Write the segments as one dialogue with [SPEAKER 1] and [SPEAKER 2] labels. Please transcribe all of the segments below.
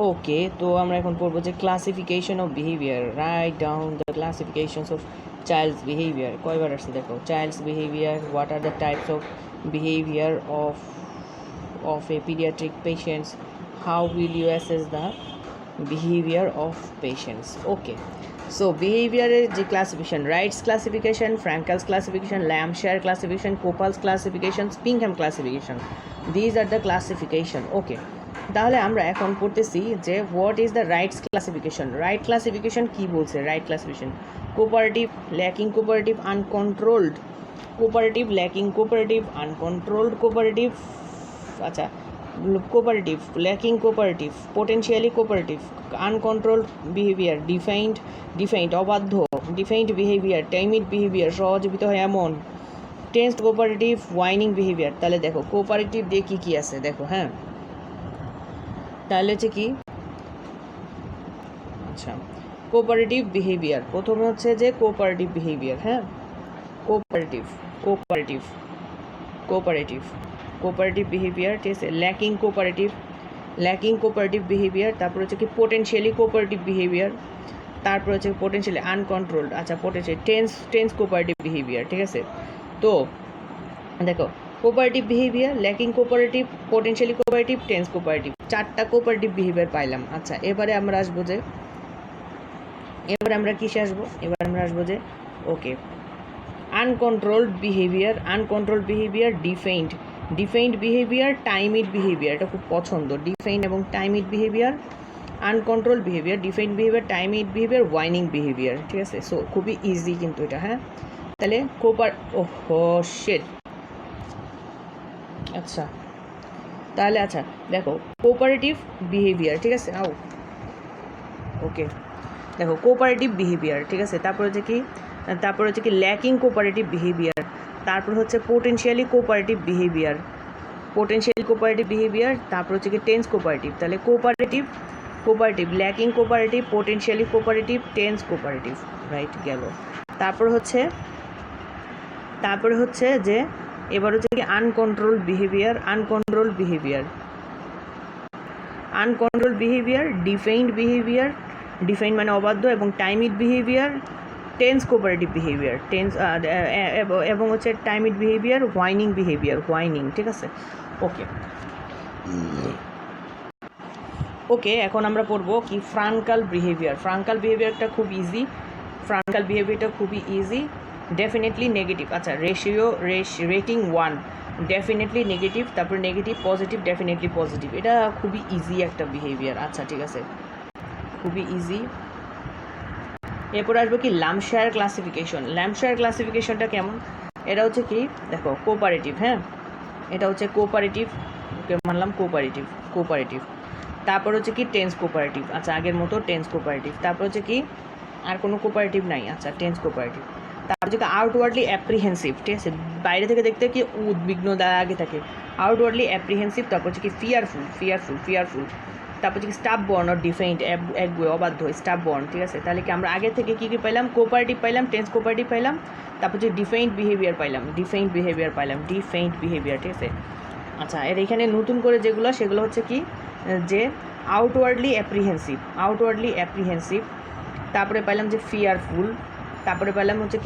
[SPEAKER 1] ওকে, তো আমরা এখন পড়বো যে classification of behaviour. Write down the classifications of child's behaviour. কয়বার আসছে দেখো, child's behaviour, what are the types of behaviour of a pediatric patients, how will you assess the behavior of patients? Okay, so behavior is the classification: Wright's classification, Frankel's classification, Lamshire classification, Kopal's classification, Pinkham classification. These are the classification. Okay, তাহলে আমরা এখন পড়তেছি যে what is the rights classification. Right classification কি বলছে? Right classification: cooperative, lacking cooperative, uncontrolled cooperative, lacking cooperative, uncontrolled cooperative, আচ্ছা, cooperative, lacking cooperative, potentially cooperative, uncontrolled behaviour, defined অবাধ্য, defined behaviour, timid behaviour, সহজীবিত হয় এমন, টেন্সড কোপারেটিভ, ওয়াইনিং বিহেভিয়ার। তাহলে দেখো cooperative দিয়ে কী কী আছে দেখো। হ্যাঁ, তাহলে হচ্ছে কি, আচ্ছা, কোপারেটিভ বিহেভিয়ার প্রথমে হচ্ছে যে কোপারেটিভ বিহেভিয়ার। হ্যাঁ, cooperative cooperative cooperative cooperative behaviour, ঠিক আছে। ল্যাকিং কোপারেটিভ বিহেভিয়ার, তারপর হচ্ছে কি পোটেনশিয়ালি কোপারেটিভ বিহেভিয়ার, তারপর হচ্ছে পোটেনশিয়ালি আনকন্ট্রোলড, আচ্ছা, পোটেনশিয়ালি টেন্স কোপারেটিভ বিহেভিয়ার, ঠিক আছে। তো দেখো cooperative behaviour, lacking cooperative, potentially cooperative, tense cooperative, চারটা কোপারেটিভ বিহেভিয়ার পাইলাম। আচ্ছা, এবারে আমরা আসবো যে এবারে আমরা কিসে আসবো? এবার আমরা আসবো যে okay, uncontrolled behaviour, defined behaviour, timid behaviour. এটা খুব পছন্দ, ডিফাইন্ড এবং timid behaviour, uncontrolled behaviour, defined behaviour, timid behaviour, whining behaviour, ঠিক আছে। সো খুবই ইজি কিন্তু এটা। হ্যাঁ, তাহলে শিট, আচ্ছা, তাহলে আচ্ছা দেখো কোপারেটিভ বিহেভিয়ার, ঠিক আছে। ওকে, দেখো কোপারেটিভ বিহেভিয়ার, ঠিক আছে। তারপর হচ্ছে কি ল্যাকিং কোপারেটিভ বিহেভিয়ার, তারপর হচ্ছে পোটেনশিয়ালি কোপারেটিভ বিহেভিয়ার, তারপর হচ্ছে কি টেন্স কোপারেটিভ। তাহলে cooperative, lacking cooperative, potentially cooperative, tense cooperative, right গেল। তারপর হচ্ছে যে এবার হচ্ছে কি আনকন্ট্রোল বিহেভিয়ার, ডিফাইন্ড মানে অবাধ্য এবং timid behaviour, tense cooperative behaviour, এবং হচ্ছে টাইমিড বিহেভিয়ার, ওয়াইনিং বিহেভিয়ার, ঠিক আছে। ওকে, এখন আমরা পড়বো কি ফ্রাঙ্কাল বিহেভিয়ারটা খুব ইজি। ডেফিনেটলি নেগেটিভ, আচ্ছা, রেটিং 1, ডেফিনেটলি নেগেটিভ, তারপর নেগেটিভ, পজিটিভ, ডেফিনেটলি পজিটিভ। এটা খুবই ইজি একটা বিহেভিয়ার। আচ্ছা, ঠিক আছে, খুবই ইজি। এরপর আসবো কি ল্যাম্পশায়ার ক্লাসিফিকেশনটা কেমন? এটা হচ্ছে কি দেখো কোপারেটিভ। হ্যাঁ, এটা হচ্ছে কোপারেটিভ, ওকে মানলাম কোপারেটিভ। তারপর হচ্ছে কি টেন্স কোপারেটিভ, আচ্ছা, আগের মতো টেন্স কোপারেটিভ। তারপর হচ্ছে কি আর কোনো কোপারেটিভ নাই, আচ্ছা, টেন্স কোপারেটিভ। তারপর হচ্ছে কি আউটওয়ার্ডলি অ্যাপ্রিহেন্সিভ, ঠিক আছে, বাইরে থেকে দেখতে কি উদ্বিগ্ন আগে থাকে, আউটওয়ার্ডলি অ্যাপ্রিহেন্সিভ। তারপর হচ্ছে কি ফিয়ারফুল। তারপর হচ্ছে কি স্টাফ বর্ন অর ডিফাইন্ড, একগুয়ে অবাধ্য, স্টাফ বর্ন, ঠিক আছে। তাহলে কি আমরা আগে থেকে কী পাইলাম? কোপারেটিভ পাইলাম, টেন্স কোপারেটিভ পাইলাম, তারপর হচ্ছে ডিফাইন্ড বিহেভিয়ার পাইলাম, ঠিক আছে। আচ্ছা, এর এখানে নতুন করে সেগুলো হচ্ছে কি যে আউটওয়ার্ডলি অ্যাপ্রিহেন্সিভ, তারপরে পাইলাম যে ফিয়ারফুল, তারপরে পাইলাম হচ্ছে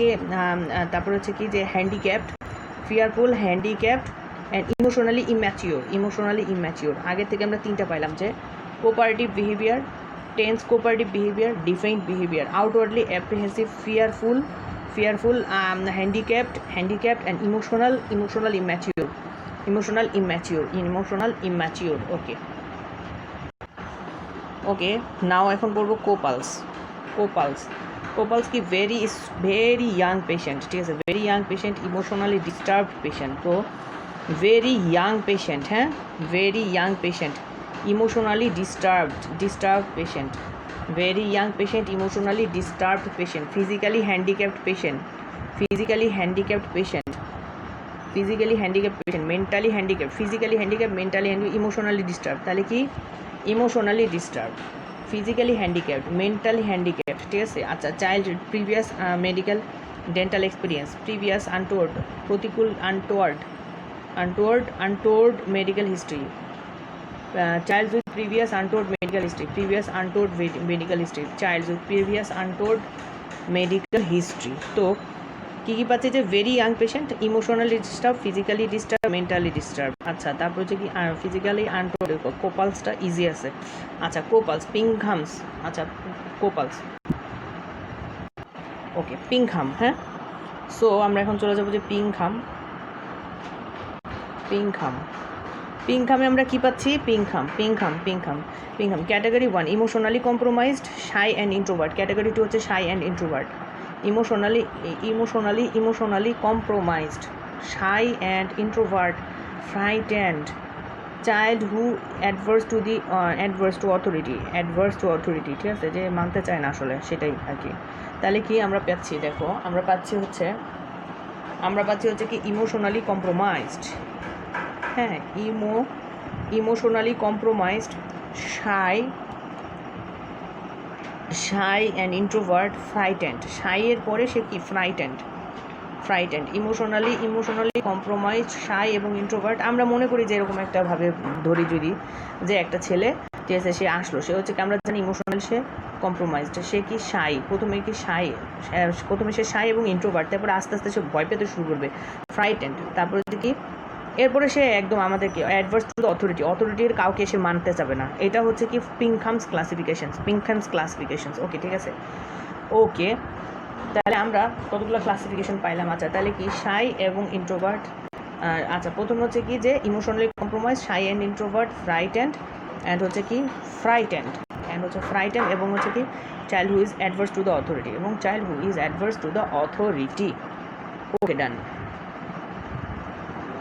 [SPEAKER 1] কি যে হ্যান্ডিক্যাপড, অ্যান্ড ইমোশনালি ইম্যাচিওর। আগে থেকে আমরা তিনটা পাইলাম যে cooperative behaviour, tense cooperative behaviour, defined behaviour, outwardly apprehensive, fearful, handicapped, and emotional immature. Okay, now এখন বলবো কোপালস কি ভেরি ইয়াং পেশেন্ট, ঠিক আছে, very young patient, emotionally disturbed patient. তো ভেরি ইয়াং পেশেন্ট, হ্যাঁ, very young patient, emotionally disturbed patient, very young patient, emotionally disturbed patient, physically handicapped patient, mentally handicapped, emotionally disturb. তাহলে কি emotionally disturb, physically handicapped, mentally handicapped, ঠিক আছে। আচ্ছা, child previous medical dental experience, previous untoward, প্রতিকূল untoward medical history, child with previous untold medical history, child with previous untold medical history. তো কী পাচ্ছে যে very young patient, emotionally disturb, physically disturb, mentally disturb. আচ্ছা, তারপর হচ্ছে কি physically untold, কোপালসটা easy আছে। আচ্ছা, কোপালস, পিংহামস। আচ্ছা, কোপালস, ওকে, পিংহাম। হ্যাঁ, সো আমরা এখন চলে যাবো যে পিংহামে আমরা কি পাচ্ছি? Pinkham. Category 1 emotionally compromised, shy and introvert. Category 2 হচ্ছে shy and introvert. Emotionally compromised, shy and introvert, frightened, child who adverse to authority, ঠিক আছে, যে মানতে চায় না আসলে, সেটাই আর কি। তাহলে কি আমরা পাচ্ছি? দেখো, আমরা পাচ্ছি হচ্ছে কি ইমোশনালি কম্প্রোমাইজড। হ্যাঁ, emotionally compromised, shy and introvert, frightened. শাইয়ের পরে সে কি? ফ্রাইটেন্ড। ইমোশনালি কম্প্রোমাইজড, শাই এবং ইন্ট্রোভার্ট। আমরা মনে করি যে এরকম একটা ভাবে ধরি যদি, যে একটা ছেলে, ঠিক আছে, সে আসলো, সে হচ্ছে কি, আমরা জানি ইমোশনাল, সে কম্প্রোমাইজড, সে কি শাই, প্রথমে সে শাই এবং ইন্ট্রোভার্ট, তারপরে আস্তে আস্তে সে ভয় পেতে শুরু করবে, ফ্রাইটেন্ড। তারপরে হচ্ছে কি, এরপরে সে একদম আমাদেরকে অ্যাডভার্স টু দ্য অথরিটির কাউকে সে মানতে যাবে না। এটা হচ্ছে কি পিংহামস ক্লাসিফিকেশনস। ওকে, ঠিক আছে, ওকে। তাহলে আমরা কতগুলো ক্লাসিফিকেশন পাইলাম? আচ্ছা, তাহলে কি শাই এবং ইন্ট্রোভার্ট। আচ্ছা, প্রথম হচ্ছে কি যে emotionally compromise, shy and introvert, frightened হচ্ছে কি ফ্রাইটেন্ড এবং হচ্ছে কি child who is adverse to the authority, okay, done.